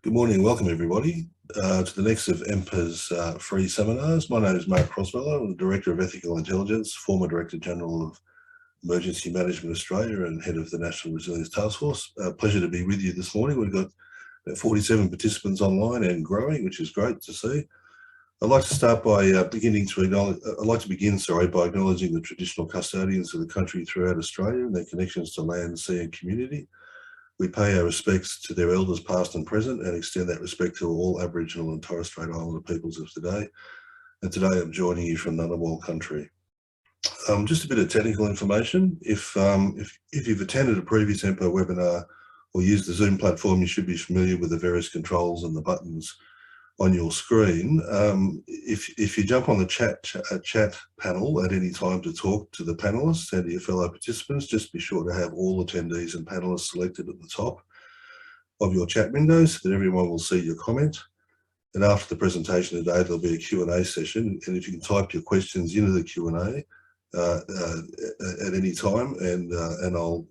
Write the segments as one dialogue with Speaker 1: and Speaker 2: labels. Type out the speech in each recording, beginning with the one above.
Speaker 1: Good morning and welcome everybody to the next of EMPA's free seminars. My name is Mark Croswell. I'm the Director of Ethical Intelligence, former Director General of Emergency Management Australia and Head of the National Resilience Task Force. Pleasure to be with you this morning. We've got about 47 participants online and growing, which is great to see. I'd like to start by begin by acknowledging the traditional custodians of the country throughout Australia and their connections to land, sea and community. We pay our respects to their elders past and present and extend that respect to all Aboriginal and Torres Strait Islander peoples of today. And today I'm joining you from Ngunnawal country. Just a bit of technical information. If you've attended a previous EMPA webinar or used the Zoom platform, you should be familiar with the various controls and the buttons on your screen. If you jump on the chat panel at any time to talk to the panelists and to your fellow participants, just be sure to have all attendees and panelists selected at the top of your chat window so that everyone will see your comment. And after the presentation today, there'll be a Q&A session. And if you can type your questions into the Q&A at any time, and I'll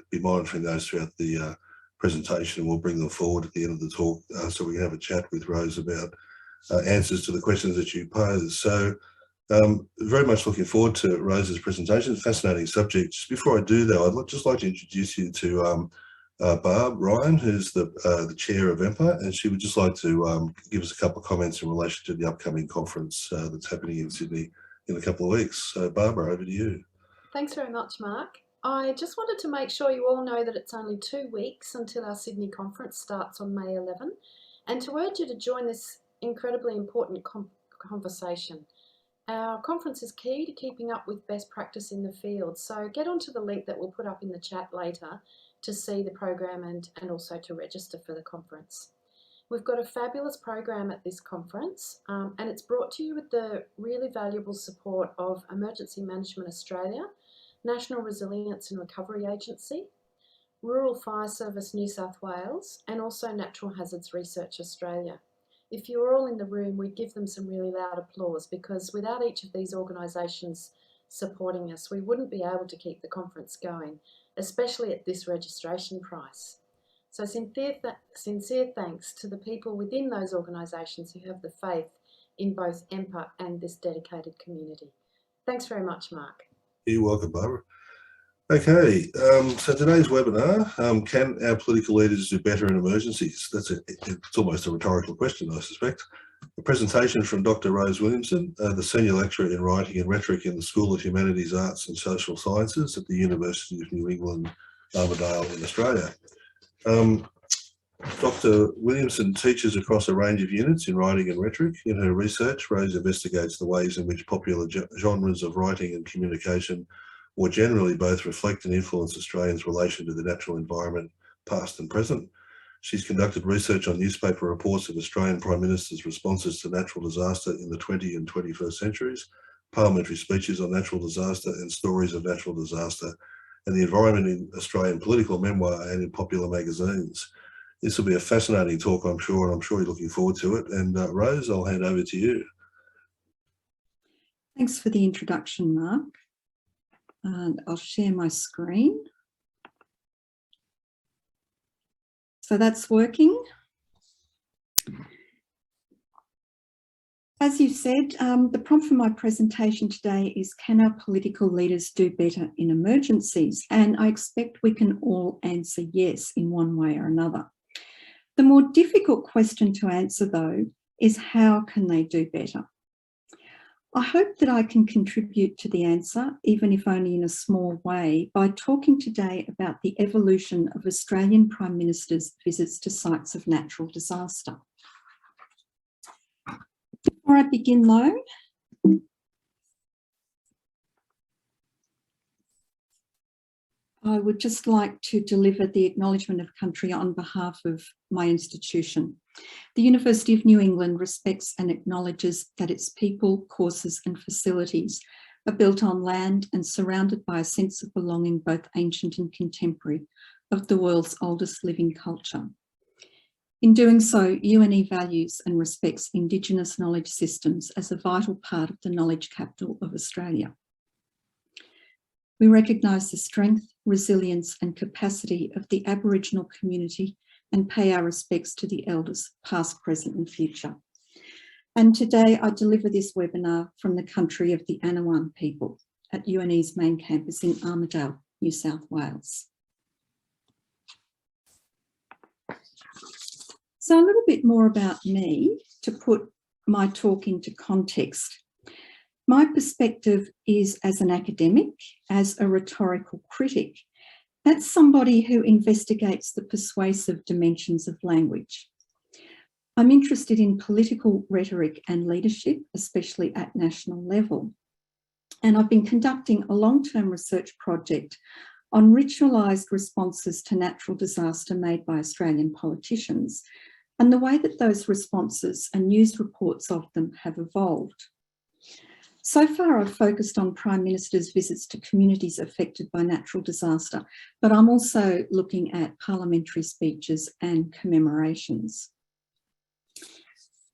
Speaker 1: be monitoring those throughout the presentation, and we'll bring them forward at the end of the talk so we can have a chat with Rose about answers to the questions that you pose. So very much looking forward to Rose's presentation. Fascinating subject. Just before I do though, I'd just like to introduce you to Barb Ryan, who's the chair of EMPA, and she would just like to give us a couple of comments in relation to the upcoming conference that's happening in Sydney in a couple of weeks. So Barbara, over to you.
Speaker 2: Thanks very much, Mark. I just wanted to make sure you all know that it's only 2 weeks until our Sydney conference starts on May 11, and to urge you to join this incredibly important conversation. Our conference is key to keeping up with best practice in the field, so get onto the link that we'll put up in the chat later to see the program and also to register for the conference. We've got a fabulous program at this conference, and it's brought to you with the really valuable support of Emergency Management Australia, National Resilience and Recovery Agency, Rural Fire Service New South Wales, and also Natural Hazards Research Australia. If you were all in the room, we'd give them some really loud applause, because without each of these organisations supporting us, we wouldn't be able to keep the conference going, especially at this registration price. So sincere thanks to the people within those organisations who have the faith in both EMPA and this dedicated community. Thanks very much, Mark.
Speaker 1: You're welcome, Barbara. Okay, so today's webinar, can our political leaders do better in emergencies? It's almost a rhetorical question, I suspect. A presentation from Dr. Rose Williamson, the Senior Lecturer in Writing and Rhetoric in the School of Humanities, Arts and Social Sciences at the University of New England, Armidale in Australia. Dr. Williamson teaches across a range of units in writing and rhetoric. In her research, Rose investigates the ways in which popular genres of writing and communication more generally both reflect and influence Australians' relation to the natural environment, past and present. She's conducted research on newspaper reports of Australian Prime Ministers' responses to natural disaster in the 20th and 21st centuries, parliamentary speeches on natural disaster and stories of natural disaster, and the environment in Australian political memoir and in popular magazines. This will be a fascinating talk, I'm sure, and I'm sure you're looking forward to it. And Rose, I'll hand over to you.
Speaker 3: Thanks for the introduction, Mark. And I'll share my screen. So that's working. As you said, the prompt for my presentation today is, can our political leaders do better in emergencies? And I expect we can all answer yes in one way or another. The more difficult question to answer, though, is how can they do better? I hope that I can contribute to the answer, even if only in a small way, by talking today about the evolution of Australian Prime Ministers' visits to sites of natural disaster. Before I begin, though, I would just like to deliver the acknowledgement of country on behalf of my institution. The University of New England respects and acknowledges that its people, courses and facilities are built on land and surrounded by a sense of belonging, both ancient and contemporary, of the world's oldest living culture. In doing so, UNE values and respects Indigenous knowledge systems as a vital part of the knowledge capital of Australia. We recognise the strength, resilience and capacity of the Aboriginal community and pay our respects to the elders, past, present and future. And today I deliver this webinar from the country of the Anawan people at UNE's main campus in Armidale, New South Wales. So a little bit more about me to put my talk into context. My perspective is as an academic, as a rhetorical critic. That's somebody who investigates the persuasive dimensions of language. I'm interested in political rhetoric and leadership, especially at national level. And I've been conducting a long-term research project on ritualised responses to natural disaster made by Australian politicians and the way that those responses and news reports of them have evolved. So far, I've focused on Prime Minister's visits to communities affected by natural disaster, but I'm also looking at parliamentary speeches and commemorations.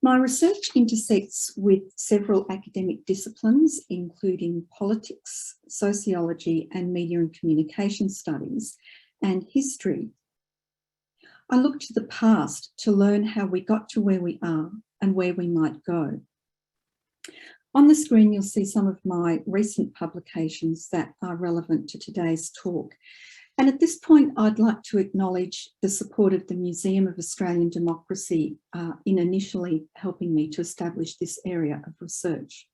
Speaker 3: My research intersects with several academic disciplines, including politics, sociology, and media and communication studies, and history. I look to the past to learn how we got to where we are and where we might go. On the screen, you'll see some of my recent publications that are relevant to today's talk. And at this point, I'd like to acknowledge the support of the Museum of Australian Democracy in initially helping me to establish this area of research.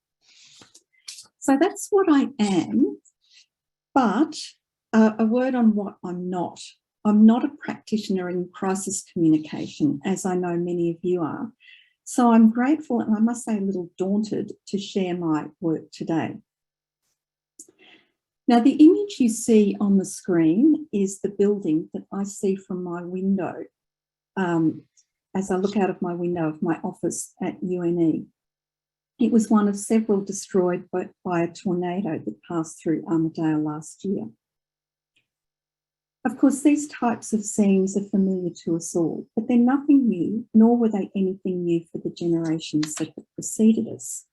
Speaker 3: So that's what I am, but a word on what I'm not. I'm not a practitioner in crisis communication, as I know many of you are. So I'm grateful, and I must say a little daunted, to share my work today. Now, the image you see on the screen is the building that I see from my window as I look out of my window of my office at UNE. It was one of several destroyed by a tornado that passed through Armidale last year. Of course, these types of scenes are familiar to us all, but they're nothing new, nor were they anything new for the generations that have preceded us.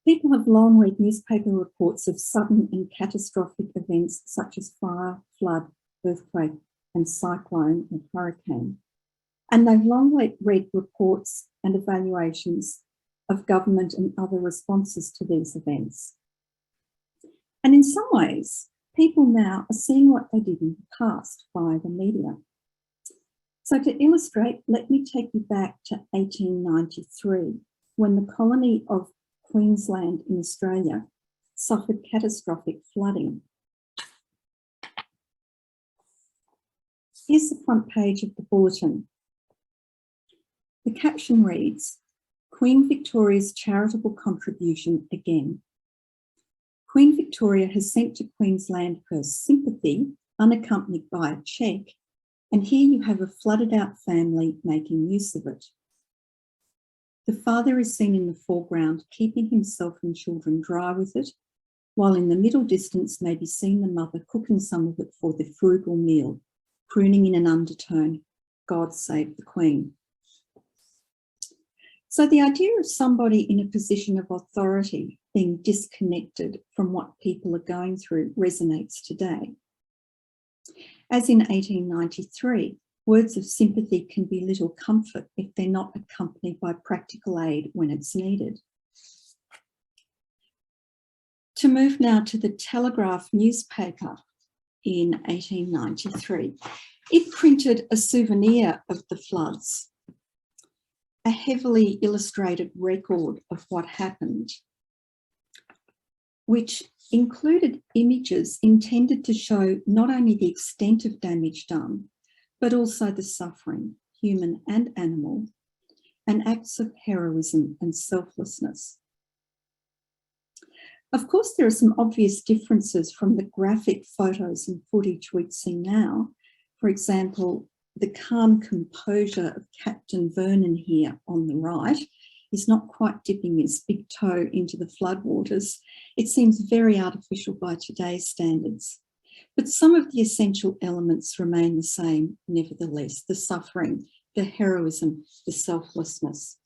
Speaker 3: People have long read newspaper reports of sudden and catastrophic events such as fire, flood, earthquake, and cyclone or hurricane. And they've long read reports and evaluations of government and other responses to these events. And in some ways, people now are seeing what they did in the past via the media. So to illustrate, let me take you back to 1893, when the colony of Queensland in Australia suffered catastrophic flooding. Here's the front page of the bulletin. The caption reads, Queen Victoria's charitable contribution again. Queen Victoria has sent to Queensland her sympathy, unaccompanied by a cheque, and here you have a flooded out family making use of it. The father is seen in the foreground, keeping himself and children dry with it, while in the middle distance may be seen the mother cooking some of it for the frugal meal, crooning in an undertone, God save the Queen. So the idea of somebody in a position of authority being disconnected from what people are going through resonates today. As in 1893, words of sympathy can be little comfort if they're not accompanied by practical aid when it's needed. To move now to the Telegraph newspaper in 1893, it printed a souvenir of the floods, a heavily illustrated record of what happened, which included images intended to show not only the extent of damage done, but also the suffering, human and animal, and acts of heroism and selflessness. Of course, there are some obvious differences from the graphic photos and footage we'd see now. For example, the calm composure of Captain Vernon here on the right is not quite dipping his big toe into the floodwaters. It seems very artificial by today's standards. But some of the essential elements remain the same, nevertheless, the suffering, the heroism, the selflessness.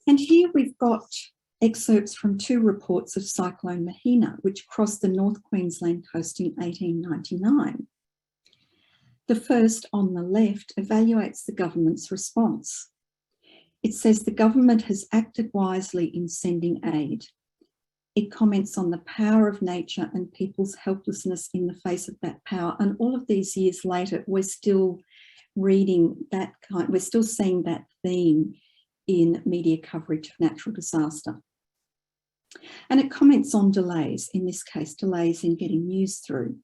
Speaker 3: And here we've got excerpts from 2 reports of Cyclone Mahina, which crossed the North Queensland coast in 1899. The first, on the left, evaluates the government's response. It says the government has acted wisely in sending aid. It comments on the power of nature and people's helplessness in the face of that power. And all of these years later, we're still reading that we're still seeing that theme in media coverage of natural disaster. And it comments on delays, in this case, delays in getting news through.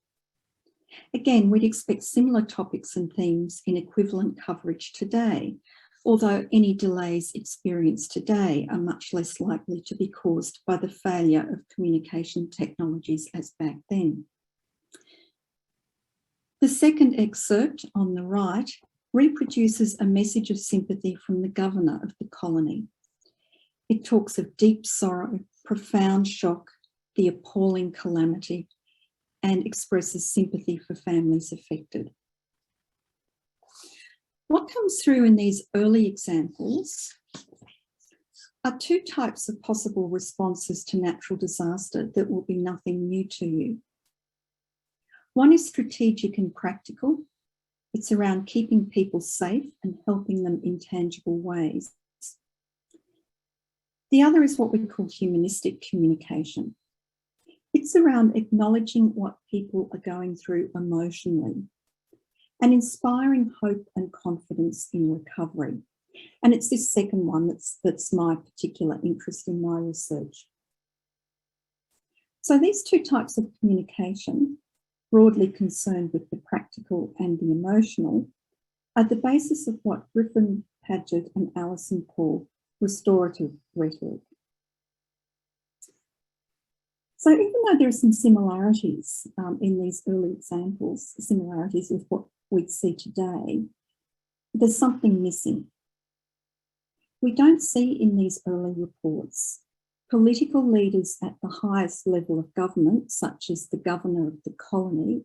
Speaker 3: Again, we'd expect similar topics and themes in equivalent coverage today, although any delays experienced today are much less likely to be caused by the failure of communication technologies as back then. The second excerpt on the right reproduces a message of sympathy from the governor of the colony. It talks of deep sorrow, profound shock, the appalling calamity, and expresses sympathy for families affected. What comes through in these early examples are 2 types of possible responses to natural disaster that will be nothing new to you. One is strategic and practical. It's around keeping people safe and helping them in tangible ways. The other is what we call humanistic communication. It's around acknowledging what people are going through emotionally and inspiring hope and confidence in recovery. And it's this second one that's my particular interest in my research. So these 2 types of communication, broadly concerned with the practical and the emotional, are the basis of what Griffin Padgett and Alison call restorative rhetoric. So even though there are some similarities in these early examples, similarities with what we'd see today, there's something missing. We don't see in these early reports political leaders at the highest level of government, such as the governor of the colony,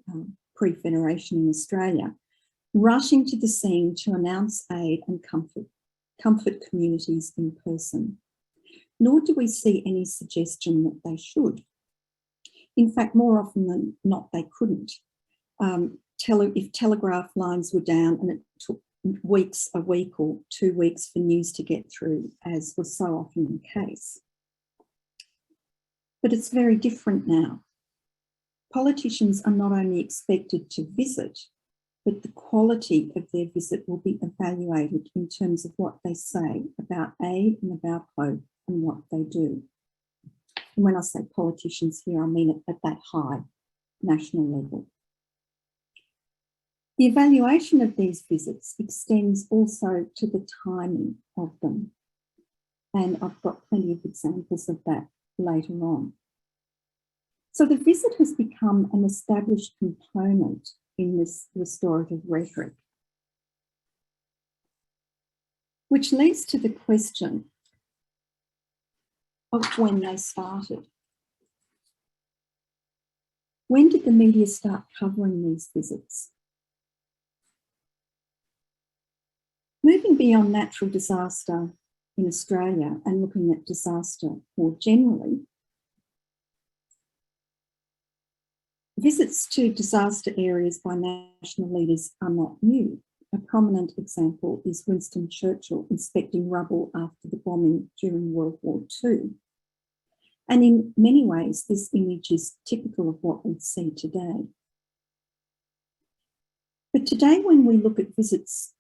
Speaker 3: pre-Federation in Australia, rushing to the scene to announce aid and comfort communities in person. Nor do we see any suggestion that they should. In fact, more often than not, they couldn't. If telegraph lines were down and it took weeks, a week or 2 weeks for news to get through, as was so often the case. But it's very different now. Politicians are not only expected to visit, but the quality of their visit will be evaluated in terms of what they say about aid and about hope and what they do. And when I say politicians here, I mean it at that high national level. The evaluation of these visits extends also to the timing of them. And I've got plenty of examples of that later on. So the visit has become an established component in this restorative rhetoric, which leads to the question of when they started. When did the media start covering these visits? Moving beyond natural disaster in Australia and looking at disaster more generally, visits to disaster areas by national leaders are not new. A prominent example is Winston Churchill inspecting rubble after the bombing during World War II. And in many ways, this image is typical of what we see today. But today, when we look at visits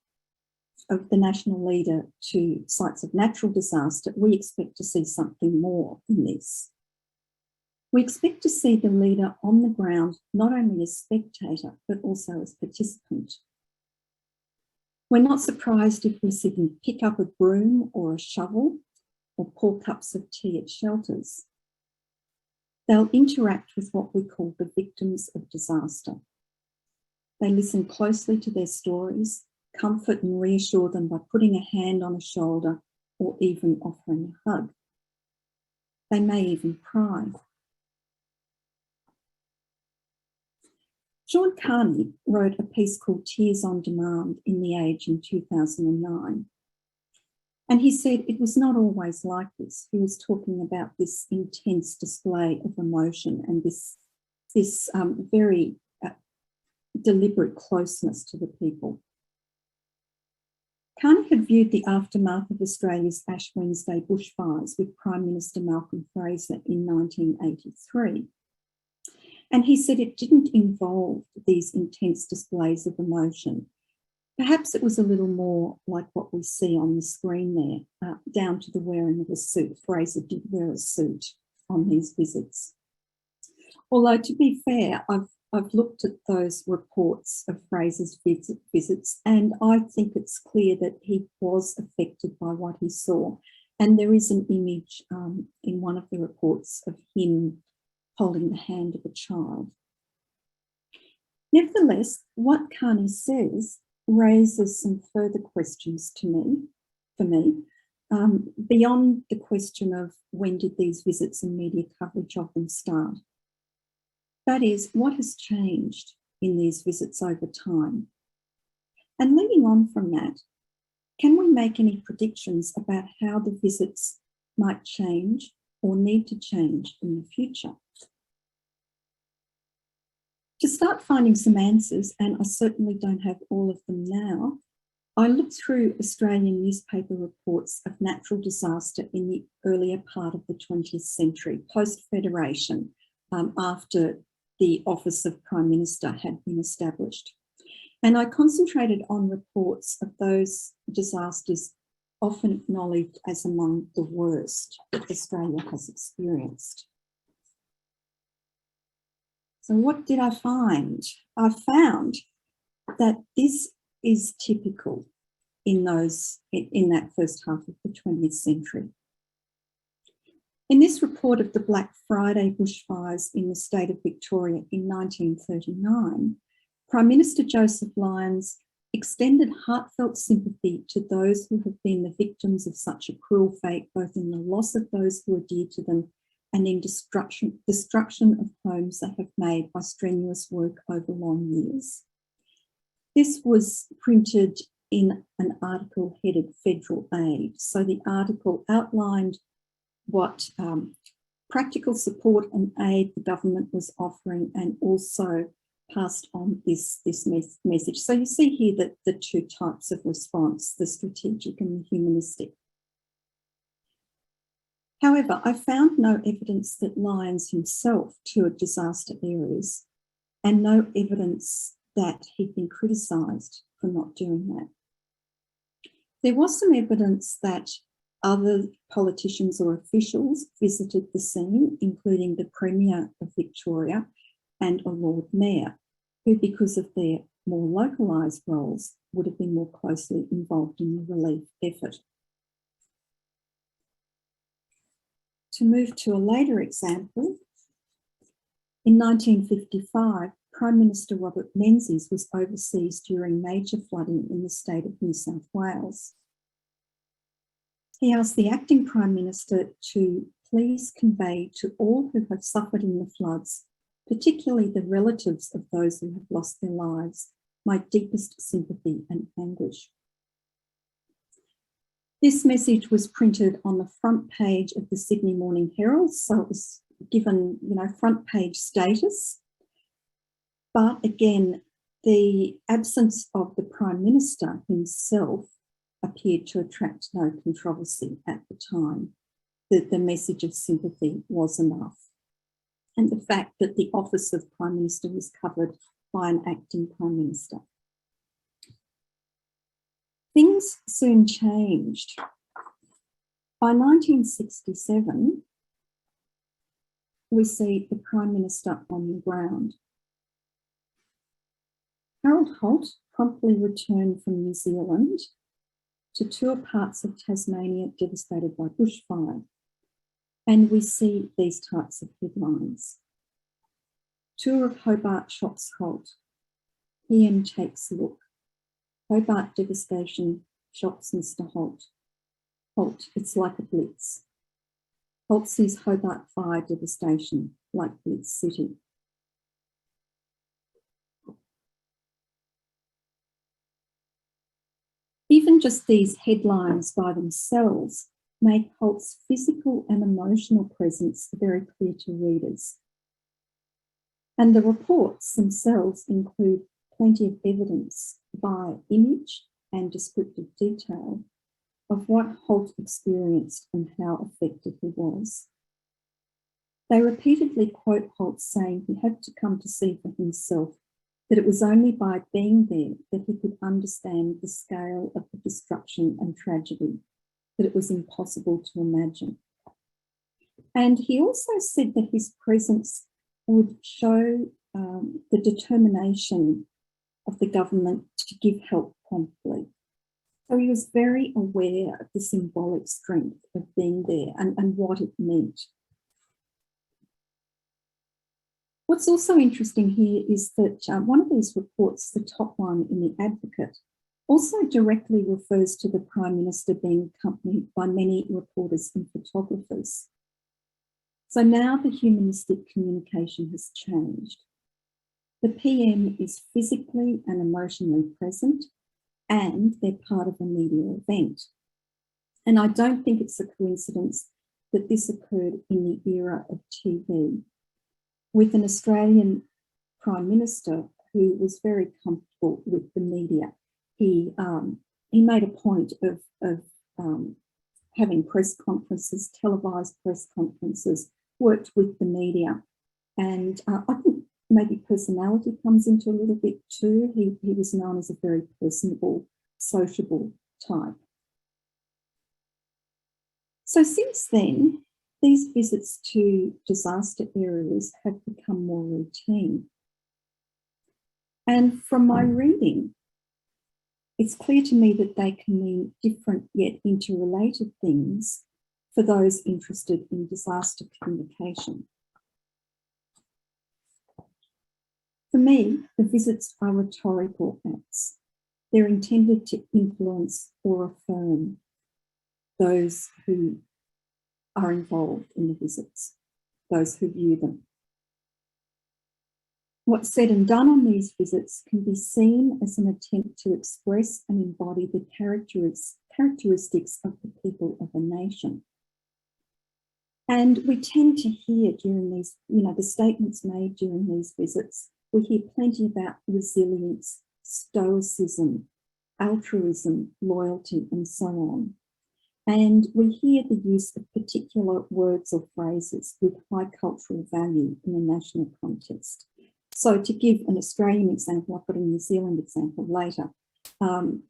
Speaker 3: of the national leader to sites of natural disaster, we expect to see something more than this. We expect to see the leader on the ground, not only as spectator, but also as participant. We're not surprised if we see them pick up a broom or a shovel or pour cups of tea at shelters. They'll interact with what we call the victims of disaster. They listen closely to their stories, comfort and reassure them by putting a hand on a shoulder or even offering a hug. They may even cry. Sean Carney wrote a piece called Tears on Demand in The Age in 2009. And he said it was not always like this. He was talking about this intense display of emotion and this very deliberate closeness to the people. Carney had viewed the aftermath of Australia's Ash Wednesday bushfires with Prime Minister Malcolm Fraser in 1983. And he said it didn't involve these intense displays of emotion. Perhaps it was a little more like what we see on the screen there, down to the wearing of a suit. Fraser did wear a suit on these visits. Although, to be fair, I've looked at those reports of Fraser's visits, and I think it's clear that he was affected by what he saw. And there is an image in one of the reports of him holding the hand of a child. Nevertheless, what Carney says raises some further questions for me, beyond the question of when did these visits and media coverage of them start. That is, what has changed in these visits over time? And leading on from that, can we make any predictions about how the visits might change or need to change in the future? To start finding some answers, and I certainly don't have all of them now, I looked through Australian newspaper reports of natural disaster in the earlier part of the 20th century, post-Federation, after the Office of Prime Minister had been established. And I concentrated on reports of those disasters often acknowledged as among the worst that Australia has experienced. So what did I find? I found that this is typical in that first half of the 20th century. In this report of the Black Friday bushfires in the state of Victoria in 1939, Prime Minister Joseph Lyons extended heartfelt sympathy to those who have been the victims of such a cruel fate, both in the loss of those who are dear to them and in destruction of homes they have made by strenuous work over long years. This was printed in an article headed Federal Aid. So the article outlined what practical support and aid the government was offering, and also passed on this message. So you see here that the two types of response, the strategic and the humanistic. However, I found no evidence that Lyons himself toured disaster areas, and no evidence that he'd been criticised for not doing that. There was some evidence that other politicians or officials visited the scene, including the Premier of Victoria and a Lord Mayor, who, because of their more localised roles, would have been more closely involved in the relief effort. To move to a later example, in 1955, Prime Minister Robert Menzies was overseas during major flooding in the state of New South Wales. He asked the acting Prime Minister to please convey to all who have suffered in the floods, particularly the relatives of those who have lost their lives, my deepest sympathy and anguish. This message was printed on the front page of the Sydney Morning Herald, so it was given, front page status. But again, the absence of the Prime Minister himself appeared to attract no controversy at the time. The message of sympathy was enough. And the fact that the office of Prime Minister was covered by an acting Prime Minister. Things soon changed. By 1967, we see the Prime Minister on the ground. Harold Holt promptly returned from New Zealand to tour parts of Tasmania devastated by bushfire. And we see these types of headlines. Tour of Hobart shocks Holt. PM takes a look. Hobart devastation shocks Mr. Holt. Holt, it's like a blitz. Holt sees Hobart fire devastation like Blitz City. If even just these headlines by themselves make Holt's physical and emotional presence very clear to readers. And the reports themselves include plenty of evidence by image and descriptive detail of what Holt experienced and how affected he was. They repeatedly quote Holt saying he had to come to see for himself that it was only by being there that he could understand the scale of the destruction and tragedy, that it was impossible to imagine. And he also said that his presence would show the determination of the government to give help promptly. So he was very aware of the symbolic strength of being there and what it meant. What's also interesting here is that one of these reports, the top one in The Advocate, also directly refers to the Prime Minister being accompanied by many reporters and photographers. So now the humanistic communication has changed. The PM is physically and emotionally present, and they're part of a media event. And I don't think it's a coincidence that this occurred in the era of TV, with an Australian Prime Minister who was very comfortable with the media. He made a point of having press conferences, televised press conferences, worked with the media. And I think maybe personality comes into a little bit too. He was known as a very personable, sociable type. So since then, these visits to disaster areas have become more routine. And from my reading, it's clear to me that they can mean different yet interrelated things for those interested in disaster communication. For me, the visits are rhetorical acts. They're intended to influence or affirm those who are involved in the visits, those who view them. What's said and done on these visits can be seen as an attempt to express and embody the characteristics of the people of a nation. And we tend to hear during these, the statements made during these visits, we hear plenty about resilience, stoicism, altruism, loyalty, and so on. And we hear the use of particular words or phrases with high cultural value in a national context. So to give an Australian example, I've got a New Zealand example later,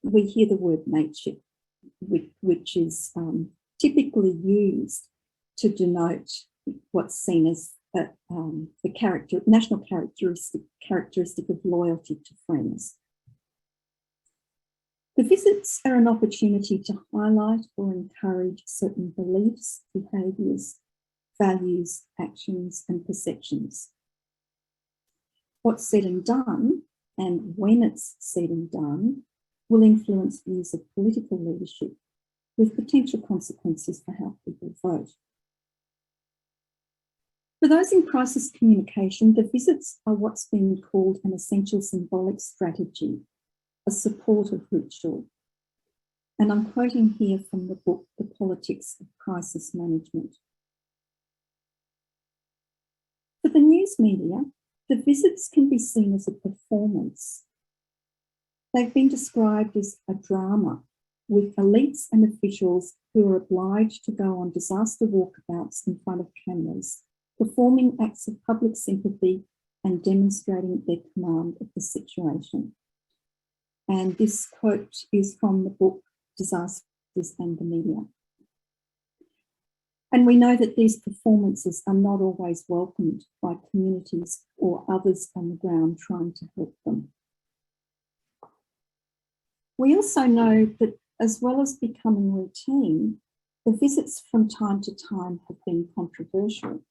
Speaker 3: we hear the word mateship, which is typically used to denote what's seen as the national characteristic of loyalty to friends. The visits are an opportunity to highlight or encourage certain beliefs, behaviours, values, actions, and perceptions. What's said and done, and when it's said and done, will influence views of political leadership with potential consequences for how people vote. For those in crisis communication, the visits are what's been called an essential symbolic strategy, a supportive ritual. And I'm quoting here from the book, The Politics of Crisis Management. For the news media, the visits can be seen as a performance. They've been described as a drama with elites and officials who are obliged to go on disaster walkabouts in front of cameras, performing acts of public sympathy and demonstrating their command of the situation. And this quote is from the book Disasters and the Media. And we know that these performances are not always welcomed by communities or others on the ground trying to help them. We also know that as well as becoming routine, the visits from time to time have been controversial.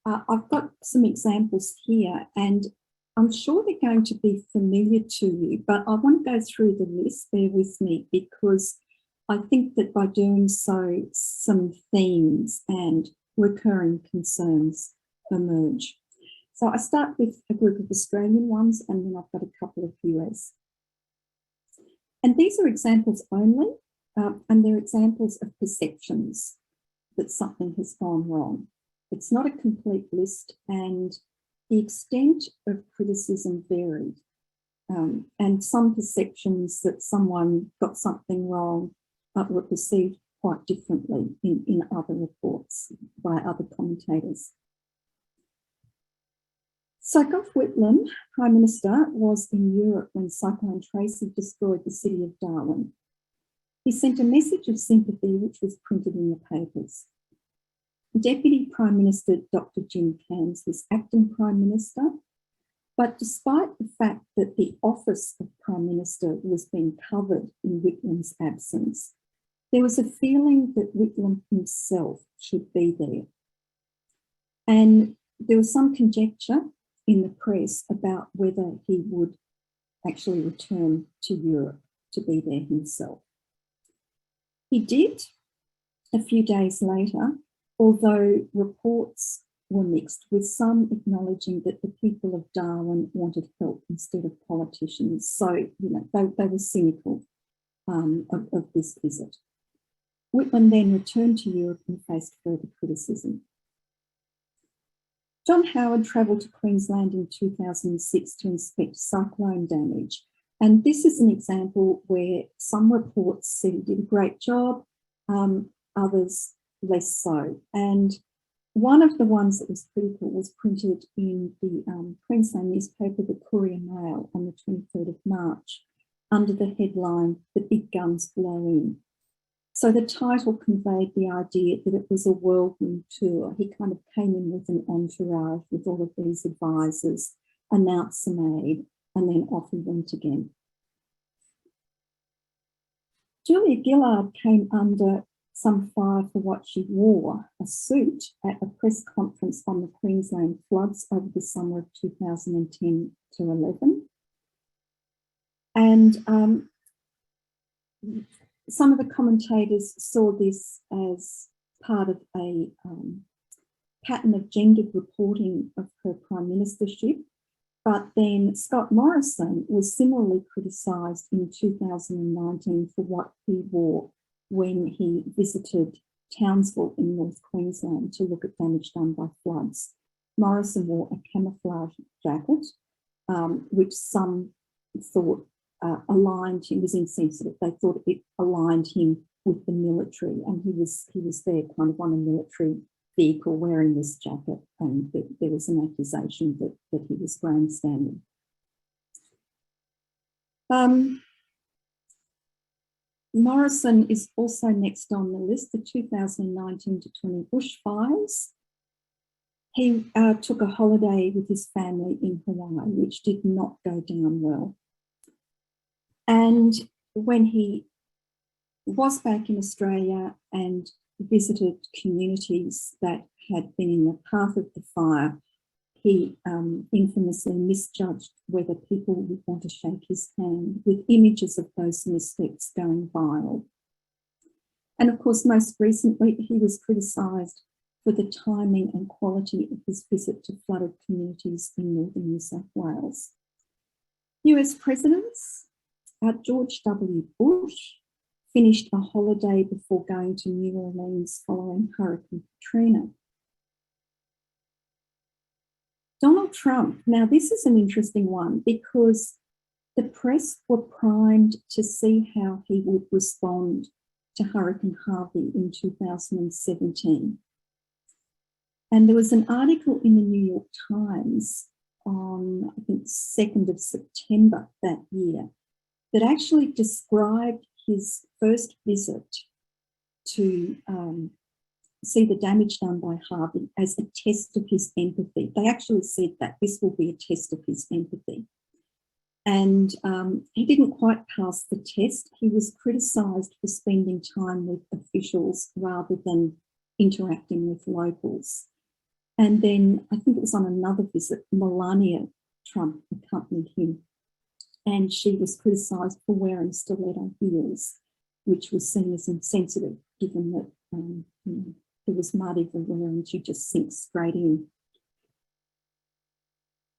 Speaker 3: I've got some examples here, and I'm sure they're going to be familiar to you, but I want to go through the list, bear with me, because I think that by doing so, some themes and recurring concerns emerge. So I start with a group of Australian ones, and then I've got a couple of US. And these are examples only, and they're examples of perceptions that something has gone wrong. It's not a complete list, and the extent of criticism varied. And some perceptions that someone got something wrong were perceived quite differently in other reports by other commentators. So Gough Whitlam, Prime Minister, was in Europe when Cyclone Tracy destroyed the city of Darwin. He sent a message of sympathy which was printed in the papers. Deputy Prime Minister Dr. Jim Cairns was acting Prime Minister, but despite the fact that the office of Prime Minister was being covered in Whitlam's absence, there was a feeling that Whitlam himself should be there. And there was some conjecture in the press about whether he would actually return to Europe to be there himself. He did a few days later, although reports were mixed, with some acknowledging that the people of Darwin wanted help instead of politicians. So, you know, they were cynical of this visit. Whitlam then returned to Europe and faced further criticism. John Howard travelled to Queensland in 2006 to inspect cyclone damage. And this is an example where some reports said he did a great job, others less so. And one of the ones that was critical was printed in the Queensland newspaper, the Courier Mail, on the 23rd of March, under the headline, "The Big Guns Blow In." So the title conveyed the idea that it was a whirlwind tour. He kind of came in with an entourage with all of these advisors, announced some aid, and then off he went again. Julia Gillard came under some fire for what she wore, a suit, at a press conference on the Queensland floods over the summer of 2010 to 11. And some of the commentators saw this as part of a pattern of gendered reporting of her prime ministership. But then Scott Morrison was similarly criticised in 2019 for what he wore when he visited Townsville in North Queensland to look at damage done by floods. Morrison wore a camouflage jacket, which some thought aligned him, was insensitive. They thought it aligned him with the military, and he was there kind of on a military vehicle wearing this jacket, and there was an accusation that he was grandstanding. Morrison is also next on the list, the 2019 to 20 bushfires. He took a holiday with his family in Hawaii, which did not go down well. And when he was back in Australia and visited communities that had been in the path of the fire, he infamously misjudged whether people would want to shake his hand, with images of those missteps going viral. And of course, most recently, he was criticised for the timing and quality of his visit to flooded communities in northern New South Wales. US presidents, George W. Bush finished a holiday before going to New Orleans following Hurricane Katrina. Donald Trump, now this is an interesting one because the press were primed to see how he would respond to Hurricane Harvey in 2017. And there was an article in the New York Times on, I think, 2nd of September that year that actually described his first visit to see the damage done by Harvey as a test of his empathy. They actually said that this will be a test of his empathy. And he didn't quite pass the test. He was criticised for spending time with officials rather than interacting with locals. And then I think it was on another visit, Melania Trump accompanied him, and she was criticised for wearing stiletto heels, which was seen as insensitive, given that there was mud everywhere and she just sinks straight in.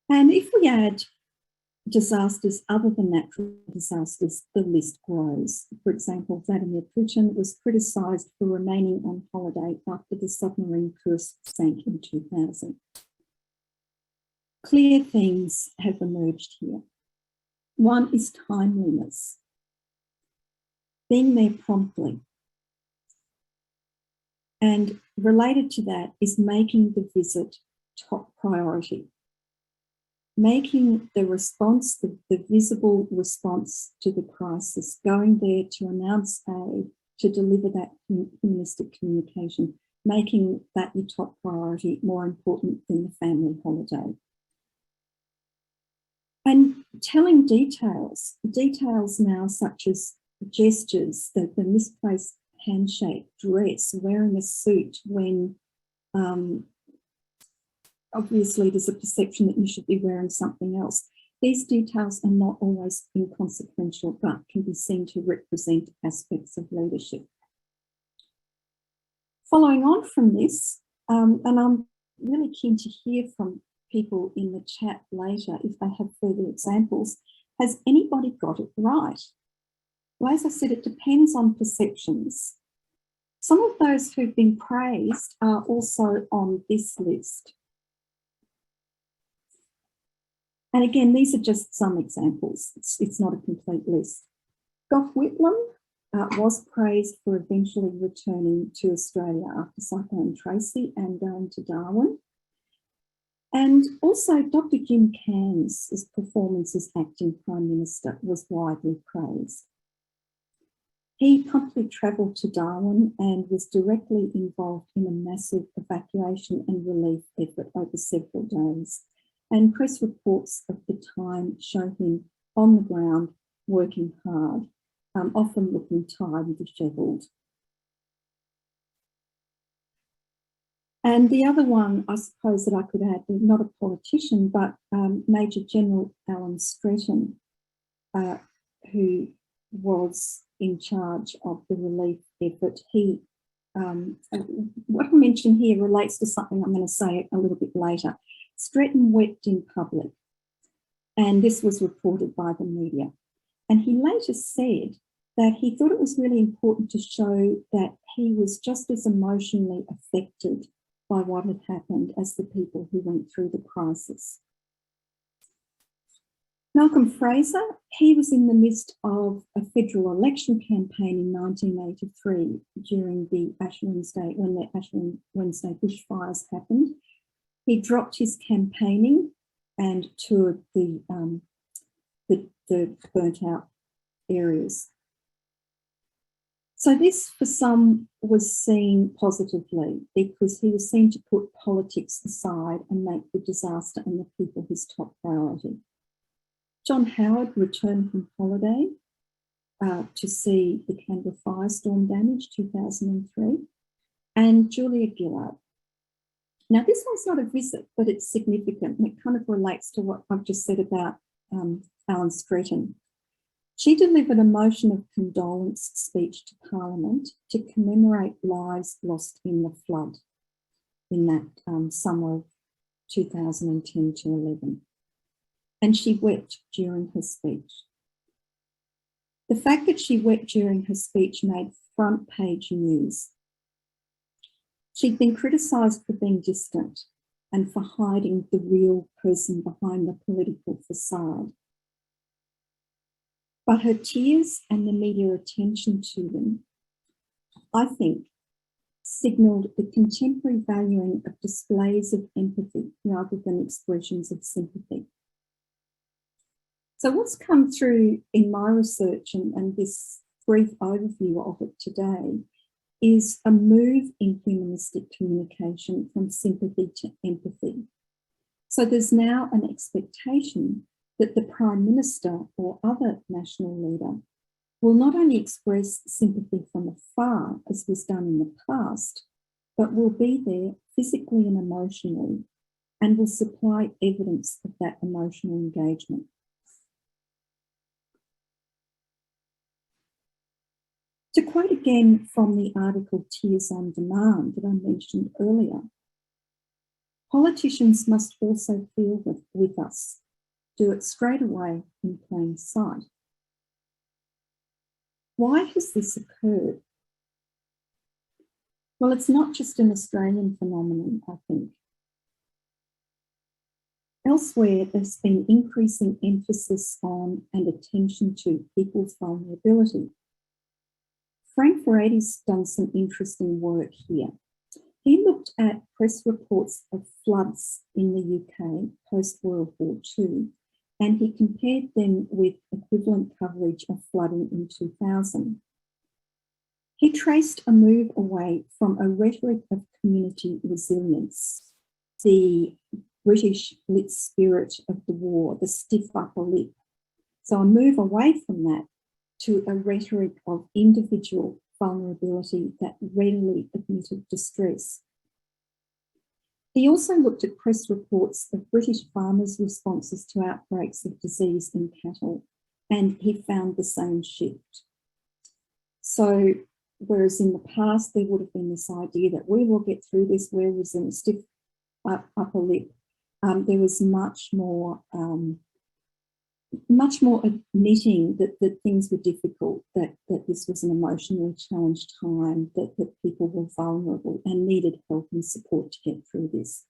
Speaker 3: And if we add disasters other than natural disasters, the list grows. For example, Vladimir Putin was criticised for remaining on holiday after the submarine Kursk sank in 2000. Clear themes have emerged here. One is timeliness, being there promptly. And related to that is making the visit top priority. Making the response, the visible response to the crisis, going there to announce aid, to deliver that humanistic communication, making that your top priority more important than the family holiday. And telling details now such as gestures, the misplaced handshake, dress, wearing a suit when obviously there's a perception that you should be wearing something else. These details are not always inconsequential, but can be seen to represent aspects of leadership. Following on from this, and I'm really keen to hear from people in the chat later if they have further examples, has anybody got it right? Well, as I said, it depends on perceptions. Some of those who've been praised are also on this list. And again, these are just some examples. It's not a complete list. Gough Whitlam was praised for eventually returning to Australia after Cyclone Tracy and going to Darwin. And also Dr. Jim Cairns' performance as acting Prime Minister was widely praised. He promptly travelled to Darwin and was directly involved in a massive evacuation and relief effort over several days. And press reports of the time show him on the ground working hard, often looking tired and dishevelled. And the other one, I suppose, that I could add, not a politician, but Major General Alan Stretton, who was in charge of the relief effort. He, what I mention here relates to something I'm going to say a little bit later. Stretton wept in public, and this was reported by the media. And he later said that he thought it was really important to show that he was just as emotionally affected by what had happened as the people who went through the crisis. Malcolm Fraser, he was in the midst of a federal election campaign in 1983 during the Ash Wednesday, when the Ash Wednesday bushfires happened. He dropped his campaigning and toured the burnt out areas. So this, for some, was seen positively because he was seen to put politics aside and make the disaster and the people his top priority. John Howard returned from holiday to see the Canberra firestorm damage, 2003, and Julia Gillard. Now, this one's not a visit, but it's significant, and it kind of relates to what I've just said about Alan Stretton. She delivered a motion of condolence speech to Parliament to commemorate lives lost in the flood in that summer of 2010 to 11. And she wept during her speech. The fact that she wept during her speech made front page news. She'd been criticised for being distant and for hiding the real person behind the political facade. But her tears and the media attention to them, I think, signalled the contemporary valuing of displays of empathy rather than expressions of sympathy. So what's come through in my research and this brief overview of it today is a move in humanistic communication from sympathy to empathy. So there's now an expectation that the Prime Minister or other national leader will not only express sympathy from afar, as was done in the past, but will be there physically and emotionally and will supply evidence of that emotional engagement. To quote again from the article Tears on Demand that I mentioned earlier, politicians must also feel with us do it straight away in plain sight. Why has this occurred? Well, it's not just an Australian phenomenon, I think. Elsewhere, there's been increasing emphasis on and attention to people's vulnerability. Frank Ferrati's done some interesting work here. He looked at press reports of floods in the UK post-World War II, and he compared them with equivalent coverage of flooding in 2000. He traced a move away from a rhetoric of community resilience, the British lit spirit of the war, the stiff upper lip. So a move away from that to a rhetoric of individual vulnerability that readily admitted distress. He also looked at press reports of British farmers' responses to outbreaks of disease in cattle, and he found the same shift. So, whereas in the past there would have been this idea that we will get through this, we're in a stiff upper lip, there was much more admitting that things were difficult, that this was an emotionally challenged time, that people were vulnerable and needed help and support to get through this.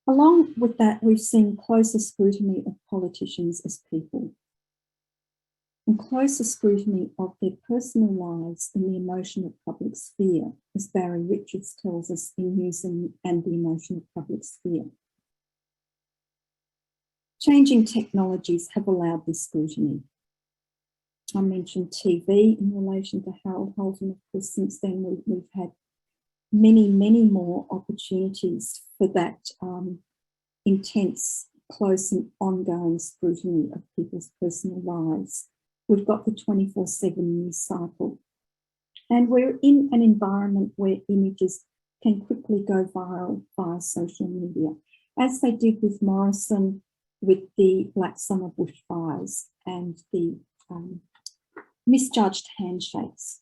Speaker 3: Along with that, we've seen closer scrutiny of politicians as people, and closer scrutiny of their personal lives in the emotional public sphere, as Barry Richards tells us in News and the Emotional Public Sphere. Changing technologies have allowed this scrutiny. I mentioned TV in relation to Harold Holt, and of course since then we've had many, many more opportunities for that intense, close and ongoing scrutiny of people's personal lives. We've got the 24/7 news cycle, and we're in an environment where images can quickly go viral via social media, as they did with Morrison, with the Black Summer bushfires and the misjudged handshakes.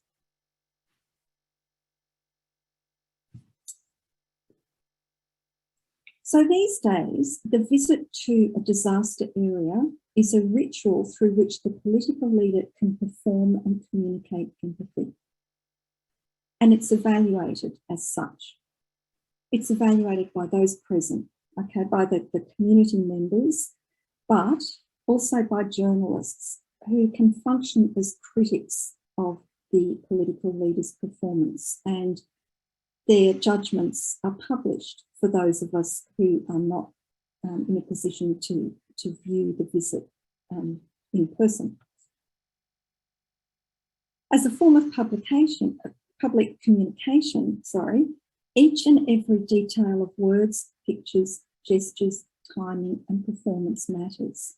Speaker 3: So these days, the visit to a disaster area is a ritual through which the political leader can perform and communicate empathy. And it's evaluated as such. It's evaluated by those present, okay, by the community members, but also by journalists who can function as critics of the political leader's performance, and their judgments are published for those of us who are not in a position to view the visit in person. As a form of public communication, each and every detail of words, pictures, gestures, timing and performance matters.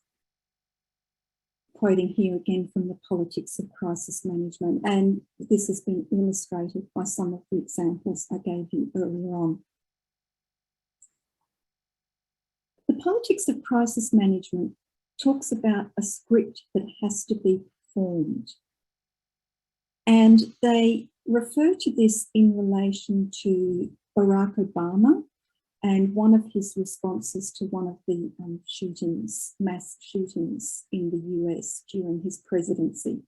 Speaker 3: Quoting here again from The Politics of Crisis Management, and this has been illustrated by some of the examples I gave you earlier on. The Politics of Crisis Management talks about a script that has to be performed, and they refer to this in relation to Barack Obama and one of his responses to one of the mass shootings in the US during his presidency.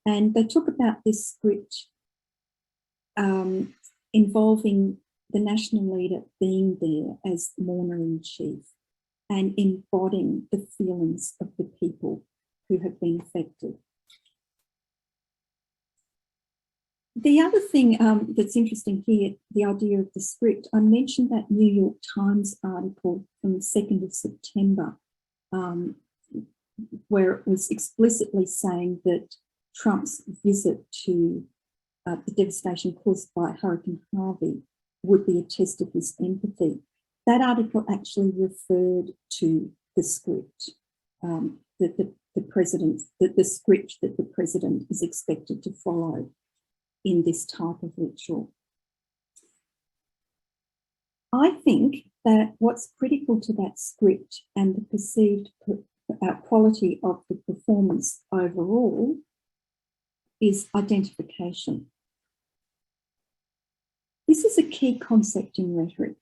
Speaker 3: And they talk about this script involving the national leader being there as mourner-in-chief and embodying the feelings of the people who have been affected. The other thing that's interesting here, the idea of the script, I mentioned that New York Times article from the 2nd of September, where it was explicitly saying that Trump's visit to the devastation caused by Hurricane Harvey would be a test of his empathy. That article actually referred to the script, that the script that the president is expected to follow in this type of ritual. I think that what's critical to that script and the perceived quality of the performance overall is identification. This is a key concept in rhetoric.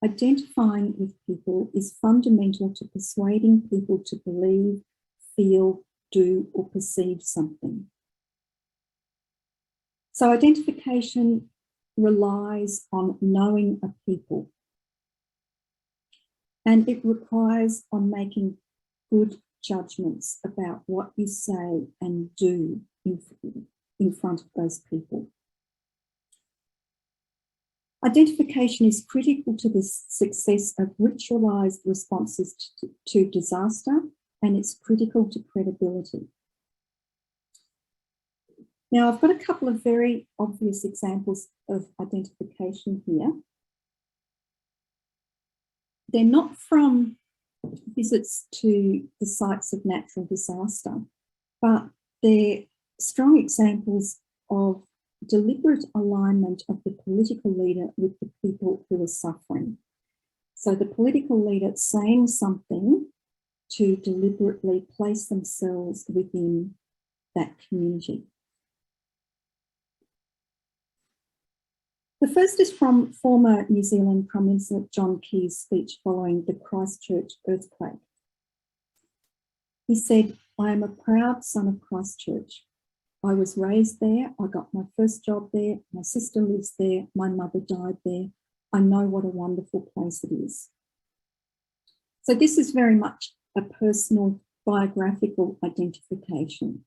Speaker 3: Identifying with people is fundamental to persuading people to believe, feel, do, or perceive something. So identification relies on knowing a people, and it requires on making good judgments about what you say and do in front of those people. Identification is critical to the success of ritualised responses to disaster, and it's critical to credibility. Now, I've got a couple of very obvious examples of identification here. They're not from visits to the sites of natural disaster, but they're strong examples of deliberate alignment of the political leader with the people who are suffering. So the political leader saying something to deliberately place themselves within that community. The first is from former New Zealand Prime Minister John Key's speech following the Christchurch earthquake. He said, "I am a proud son of Christchurch. I was raised there. I got my first job there. My sister lives there. My mother died there. I know what a wonderful place it is." So this is very much a personal biographical identification.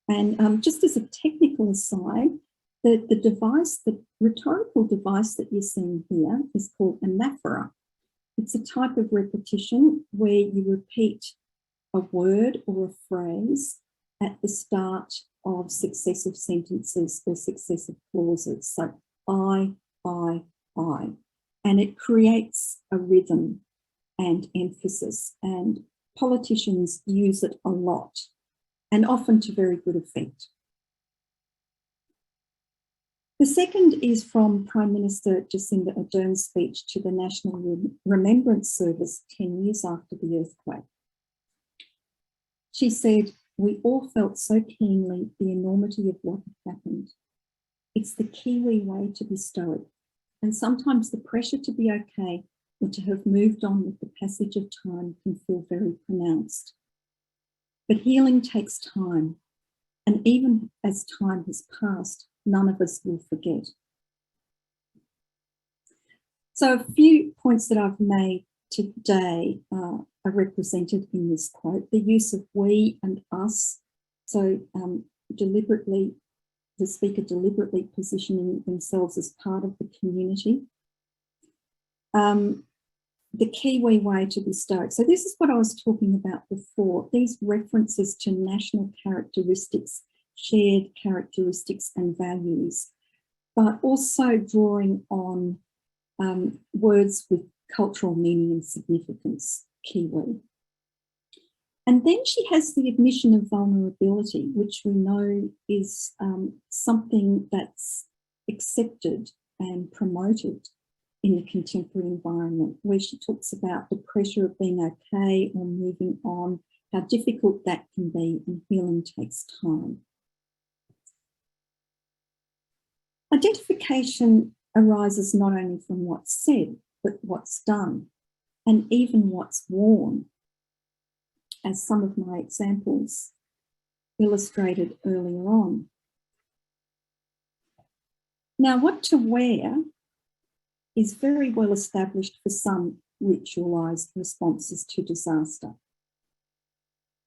Speaker 3: And just as a technical aside, the rhetorical device that you're seeing here is called anaphora. It's a type of repetition where you repeat a word or a phrase at the start of successive sentences or successive clauses. So I. And it creates a rhythm and emphasis, and politicians use it a lot and often to very good effect. The second is from Prime Minister Jacinda Ardern's speech to the National Remembrance Service 10 years after the earthquake. She said, "We all felt so keenly the enormity of what had happened. It's the Kiwi way to be stoic, and sometimes the pressure to be okay or to have moved on with the passage of time can feel very pronounced. But healing takes time, and even as time has passed, none of us will forget." So a few points that I've made today are represented in this quote. The use of we and us, so the speaker deliberately positioning themselves as part of the community. The Kiwi way to be stoic. So this is what I was talking about before. These references to national characteristics, shared characteristics and values, but also drawing on words with cultural meaning and significance, Kiwi. And then she has the admission of vulnerability, which we know is something that's accepted and promoted in the contemporary environment, where she talks about the pressure of being okay or moving on, how difficult that can be, and healing takes time. Identification arises not only from what's said, but what's done, and even what's worn, as some of my examples illustrated earlier on. Now, what to wear is very well established for some ritualised responses to disaster.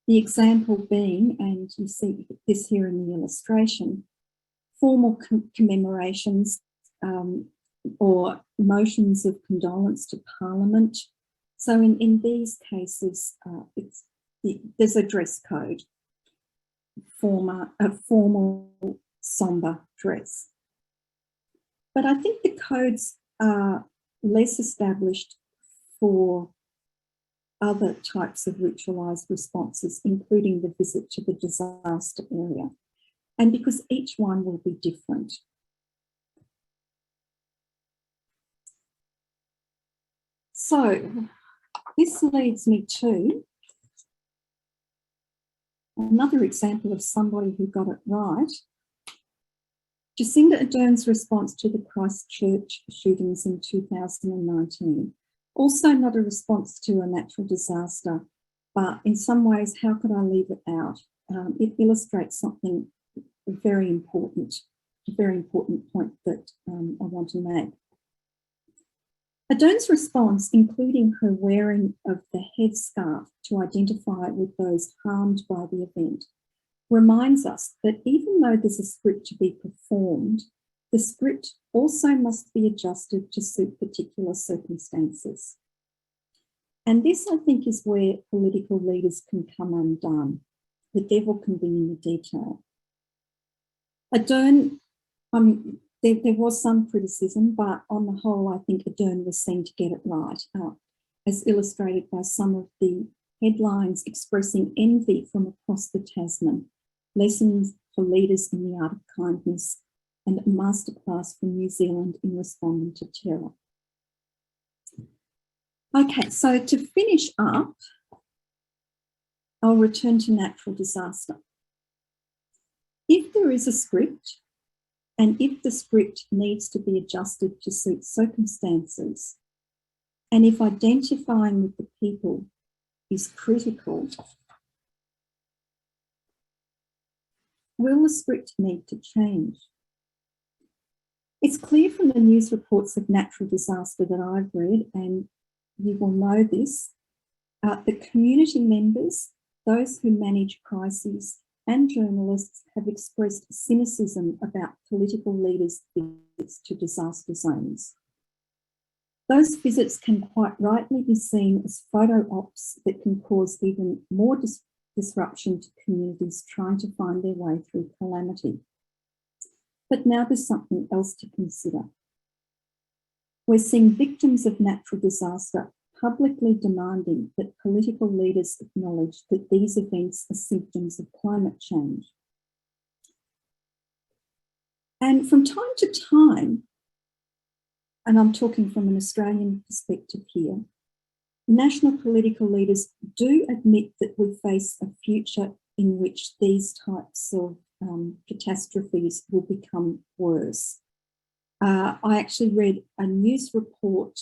Speaker 3: The example being, and you see this here in the illustration, formal commemorations or motions of condolence to Parliament. So in these cases, there's a dress code, a formal sombre dress. But I think the codes are less established for other types of ritualised responses, including the visit to the disaster area, and because each one will be different. So this leads me to another example of somebody who got it right. Jacinda Ardern's response to the Christchurch shootings in 2019, also not a response to a natural disaster, but in some ways, how could I leave it out? It illustrates something very important, a very important point that I want to make. Ardern's response, including her wearing of the headscarf to identify with those harmed by the event, reminds us that even though there's a script to be performed, the script also must be adjusted to suit particular circumstances. And this, I think, is where political leaders can come undone. The devil can be in the detail. Ardern, there was some criticism, but on the whole, I think Ardern was seen to get it right, as illustrated by some of the headlines expressing envy from across the Tasman, lessons for leaders in the art of kindness, and a masterclass for New Zealand in responding to terror. Okay, so to finish up, I'll return to natural disaster. If there is a script, and if the script needs to be adjusted to suit circumstances, and if identifying with the people is critical, will the script need to change? It's clear from the news reports of natural disaster that I've read, and you will know this, the community members, those who manage crises, and journalists have expressed cynicism about political leaders' visits to disaster zones. Those visits can quite rightly be seen as photo ops that can cause even more disruption to communities trying to find their way through calamity. But now there's something else to consider. We're seeing victims of natural disaster publicly demanding that political leaders acknowledge that these events are symptoms of climate change. And from time to time, and I'm talking from an Australian perspective here, national political leaders do admit that we face a future in which these types of catastrophes will become worse. I actually read a news report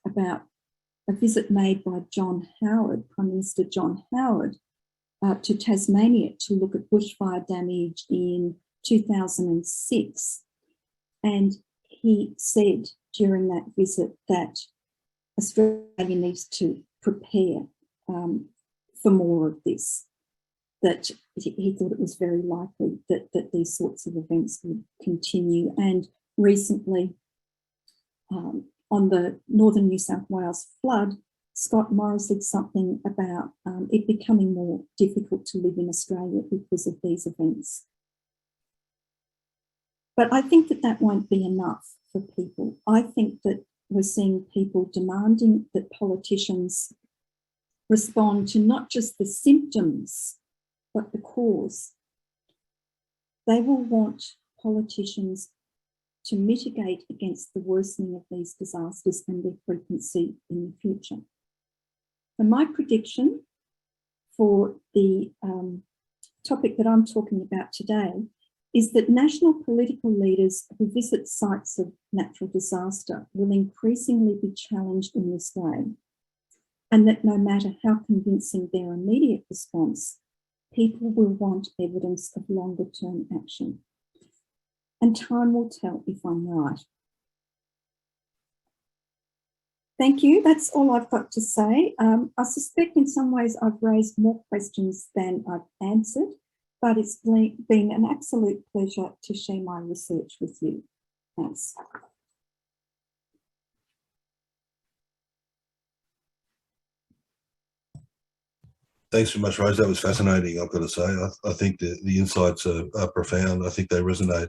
Speaker 3: about a visit made by John Howard, Prime Minister John Howard, to Tasmania to look at bushfire damage in 2006. And he said during that visit that Australia needs to prepare for more of this, that he thought it was very likely that these sorts of events would continue. And recently, on the northern New South Wales flood, Scott Morris said something about it becoming more difficult to live in Australia because of these events. But I think that that won't be enough for people. I think that we're seeing people demanding that politicians respond to not just the symptoms, but the cause. They will want politicians to mitigate against the worsening of these disasters and their frequency in the future. And my prediction for the topic that I'm talking about today is that national political leaders who visit sites of natural disaster will increasingly be challenged in this way, and that no matter how convincing their immediate response, people will want evidence of longer term action. And time will tell if I'm right. Thank you. That's all I've got to say. I suspect in some ways I've raised more questions than I've answered, but it's been an absolute pleasure to share my research with you. Thanks.
Speaker 1: Thanks very much, Rose. That was fascinating, I've got to say. I think the insights are profound. I think they resonate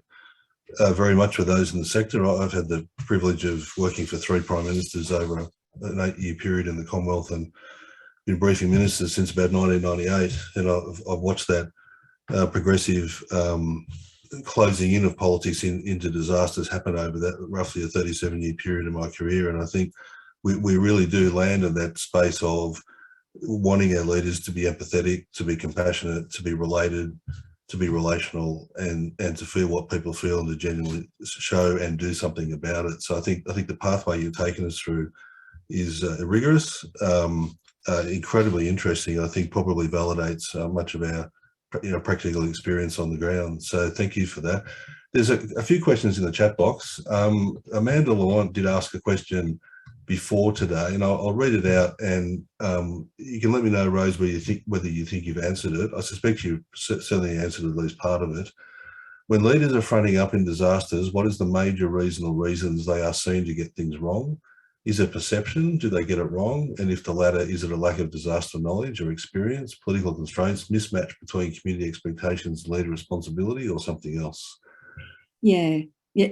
Speaker 1: very much with those in the sector. I've had the privilege of working for 3 Prime Ministers over an 8-year period in the Commonwealth and been briefing ministers since about 1998. And I've watched that progressive closing in of politics into disasters happen over that roughly a 37-year period in my career. And I think we really do land in that space of wanting our leaders to be empathetic, to be compassionate, to be related, to be relational and to feel what people feel and to genuinely show and do something about it. So I think the pathway you've taken us through is rigorous, incredibly interesting. I think probably validates much of our practical experience on the ground. So thank you for that. There's a few questions in the chat box. Amanda Lalonde did ask a question before today, and I'll read it out, and you can let me know, Rose, whether you think you've answered it. I suspect you've certainly answered at least part of it. When leaders are fronting up in disasters, what is the major reason or reasons they are seen to get things wrong? Is it perception? Do they get it wrong? And if the latter, is it a lack of disaster knowledge or experience, political constraints, mismatch between community expectations and leader responsibility, or something else?
Speaker 3: Yeah,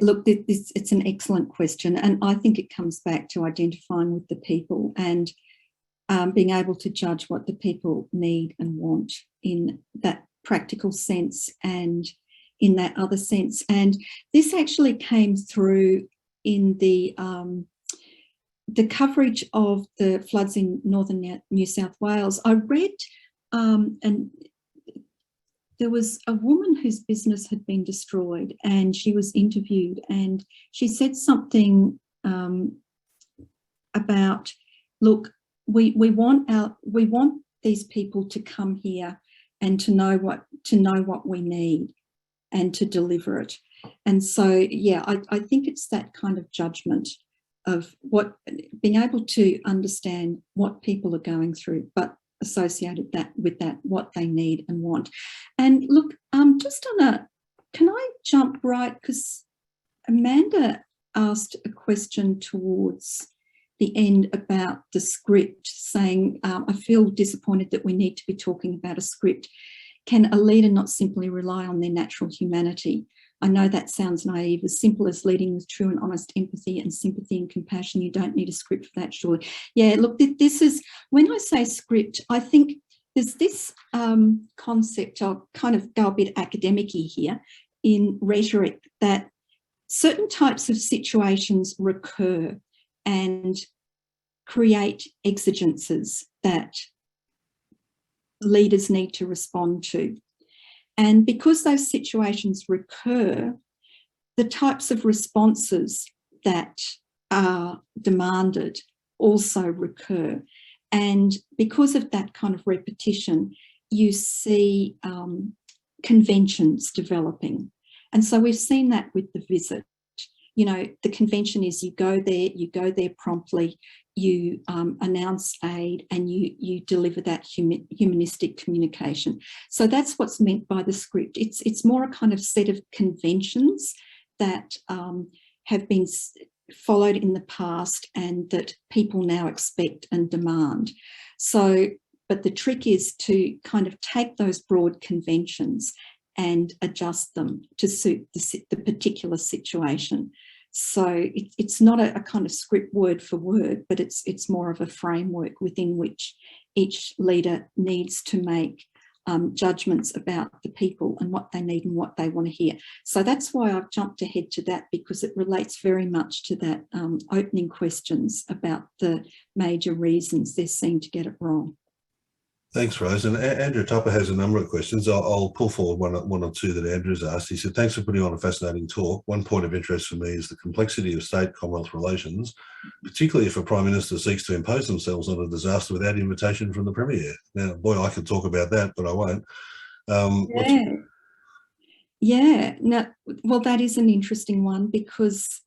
Speaker 3: look, it's an excellent question. And I think it comes back to identifying with the people and being able to judge what the people need and want in that practical sense and in that other sense. And this actually came through in the coverage of the floods in northern New South Wales. I read, and there was a woman whose business had been destroyed, and she was interviewed, and she said something about, look, we want these people to come here and to know what we need and to deliver it. And so, yeah, I think it's that kind of judgment of being able to understand what people are going through, but associated with that, what they need and want. And look, just can I jump right, because Amanda asked a question towards the end about the script, saying, I feel disappointed that we need to be talking about a script. Can a leader not simply rely on their natural humanity? I know that sounds naive. As simple as leading with true and honest empathy and sympathy and compassion, you don't need a script for that, surely. Yeah, look, this is, when I say script, I think there's this concept, I'll kind of go a bit academic-y here, in rhetoric, that certain types of situations recur and create exigencies that leaders need to respond to. And because those situations recur, the types of responses that are demanded also recur. And because of that kind of repetition, you see conventions developing. And so we've seen that with the visit. You know, the convention is you go there promptly, you announce aid, and you deliver that humanistic communication. So that's what's meant by the script. It's more a kind of set of conventions that have been followed in the past and that people now expect and demand. So, but the trick is to kind of take those broad conventions and adjust them to suit the particular situation. So it's not a kind of script word for word, but it's more of a framework within which each leader needs to make judgments about the people and what they need and what they want to hear. So that's why I've jumped ahead to that, because it relates very much to that opening questions about the major reasons they're seen to get it wrong.
Speaker 1: Thanks, Rose. And Andrew Tupper has a number of questions. I'll pull forward one or two that Andrew's asked. He said, thanks for putting on a fascinating talk. One point of interest for me is the complexity of state-Commonwealth relations, particularly if a Prime Minister seeks to impose themselves on a disaster without invitation from the Premier. Now, boy, I could talk about that, but I won't.
Speaker 3: No, well, that is an interesting one, because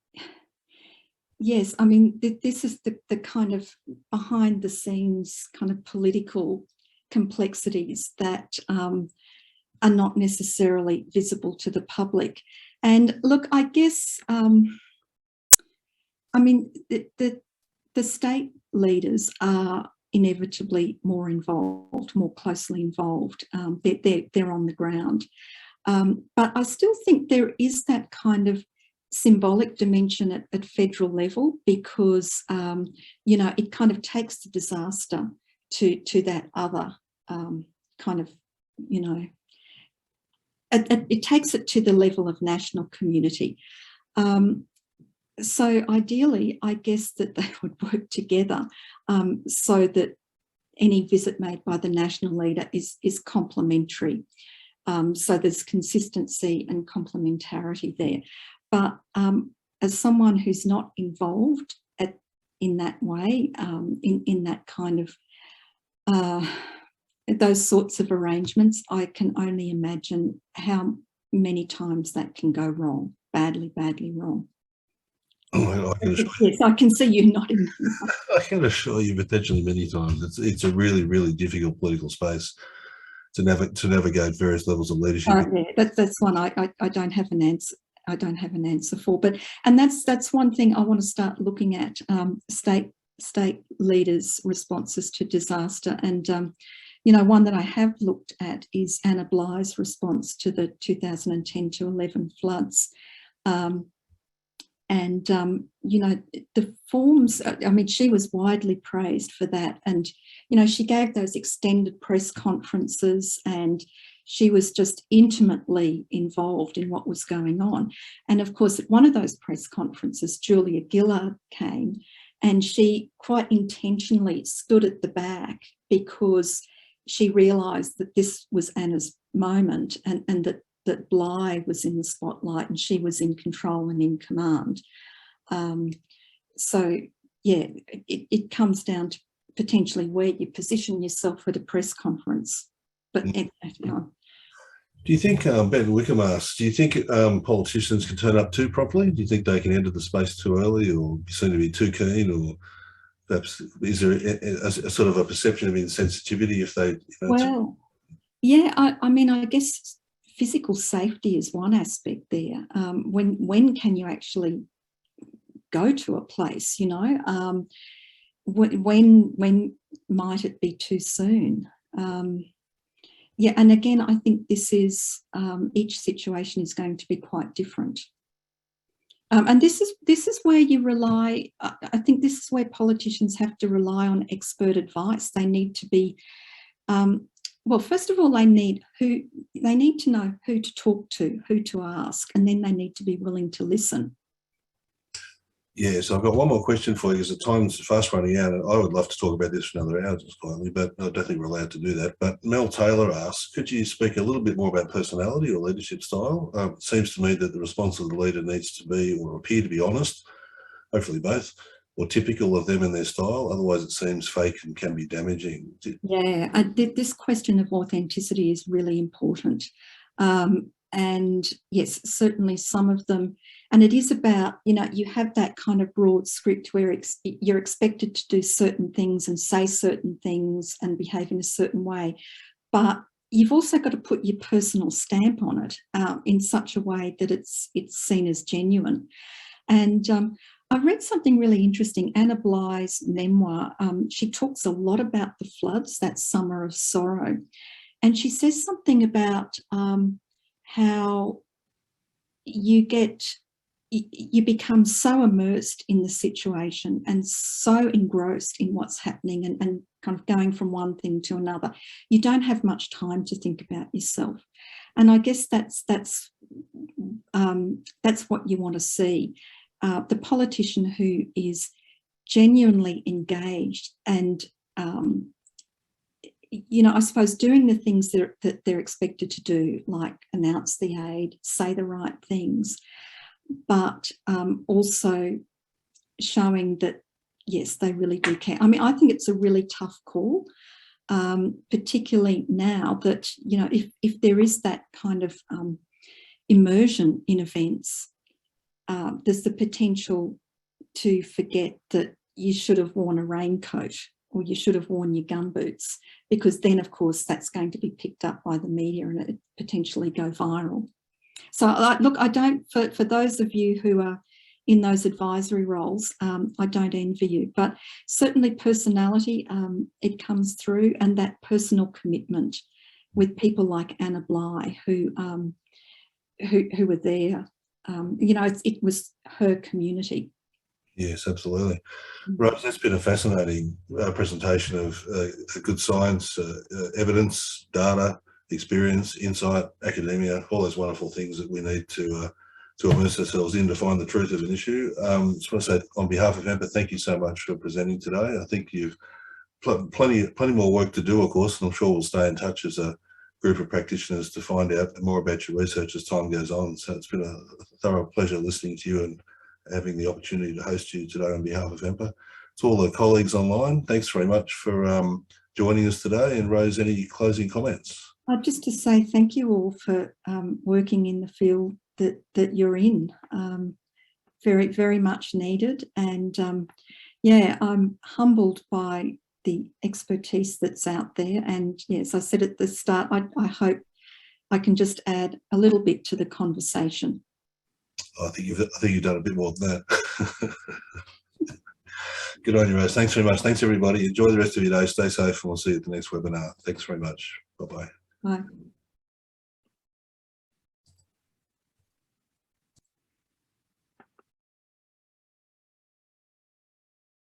Speaker 3: yes, I mean, this is the kind of behind the scenes kind of political complexities that are not necessarily visible to the public. And look, I guess, I mean, the state leaders are inevitably more involved, more closely involved. They're on the ground. But I still think there is that kind of symbolic dimension at federal level, because, you know, it kind of takes the disaster to that other kind of, you know, it takes it to the level of national community. So ideally, I guess that they would work together so that any visit made by the national leader is complementary. So there's consistency and complementarity there. But as someone who's not involved in that way, in that kind of those sorts of arrangements, I can only imagine how many times that can go wrong, badly, badly wrong. Yes, I can see you nodding.
Speaker 1: I can assure you, potentially many times, it's a really, really difficult political space to navigate various levels of leadership.
Speaker 3: Yeah, that's one I don't have an answer. I don't have an answer for, and that's one thing I want to start looking at, state leaders' responses to disaster. And you know, one that I have looked at is Anna Bligh's response to the 2010 to 11 floods. You know, the forms, I mean, she was widely praised for that. And, you know, she gave those extended press conferences and she was just intimately involved in what was going on. And of course, at one of those press conferences, Julia Gillard came and she quite intentionally stood at the back because she realised that this was Anna's moment and that Bligh was in the spotlight and she was in control and in command. So, yeah, it comes down to potentially where you position yourself at a press conference. But you know.
Speaker 1: Do you think, Ben Wickham asks, do you think politicians can turn up too properly? Do you think they can enter the space too early or seem to be too keen, or perhaps is there a sort of a perception of insensitivity if they... You know,
Speaker 3: well, yeah, I mean, I guess physical safety is one aspect there. When can you actually go to a place, you know? When might it be too soon? Yeah, and again, I think this is, each situation is going to be quite different. And this is where you rely, I think this is where politicians have to rely on expert advice. They need to be, well, first of all, they need to know who to talk to, who to ask, and then they need to be willing to listen.
Speaker 1: Yeah, so I've got one more question for you because the time's fast running out, and I would love to talk about this for another hour, just quietly, but I don't think we're allowed to do that. But Mel Taylor asks, could you speak a little bit more about personality or leadership style? It seems to me that the response of the leader needs to be, or appear to be, honest, hopefully both, or typical of them and their style. Otherwise, it seems fake and can be damaging.
Speaker 3: Yeah, this question of authenticity is really important. And yes, certainly some of them, and it is about, you know, you have that kind of broad script where you're expected to do certain things and say certain things and behave in a certain way, but you've also got to put your personal stamp on it in such a way that it's seen as genuine. And I read something really interesting, Anna Bligh's memoir. She talks a lot about the floods, that summer of sorrow, and she says something about how you become so immersed in the situation and so engrossed in what's happening and kind of going from one thing to another. You don't have much time to think about yourself. And I guess that's what you want to see. The politician who is genuinely engaged and you know, I suppose doing the things that they're expected to do, like announce the aid, say the right things, but also showing that, yes, they really do care. I mean, I think it's a really tough call, particularly now that, you know, if there is that kind of immersion in events, there's the potential to forget that you should have worn a raincoat or you should have worn your gumboots, because then, of course, that's going to be picked up by the media and it potentially go viral. So, look, I don't, for those of you who are in those advisory roles, I don't envy you, but certainly personality, it comes through, and that personal commitment with people like Anna Bligh who were there. You know, it was her community.
Speaker 1: Yes, absolutely. Rose, that's been a fascinating presentation of good science, evidence, data, experience, insight, academia, all those wonderful things that we need to immerse ourselves in to find the truth of an issue. Just want to say, on behalf of EMPA, thank you so much for presenting today. I think you've plenty more work to do, of course, and I'm sure we'll stay in touch as a group of practitioners to find out more about your research as time goes on. So it's been a thorough pleasure listening to you and having the opportunity to host you today on behalf of EMPA. To all the colleagues online, thanks very much for joining us today. And Rose, any closing comments?
Speaker 3: Just to say thank you all for working in the field that you're in. Very, very much needed. And yeah, I'm humbled by the expertise that's out there. And yes, I said at the start, I hope I can just add a little bit to the conversation.
Speaker 1: I think you've done a bit more than that. Good on you, Rose. Thanks very much. Thanks, everybody. Enjoy the rest of your day. Stay safe, and we'll see you at the next webinar. Thanks very much. Bye-bye.
Speaker 3: Bye.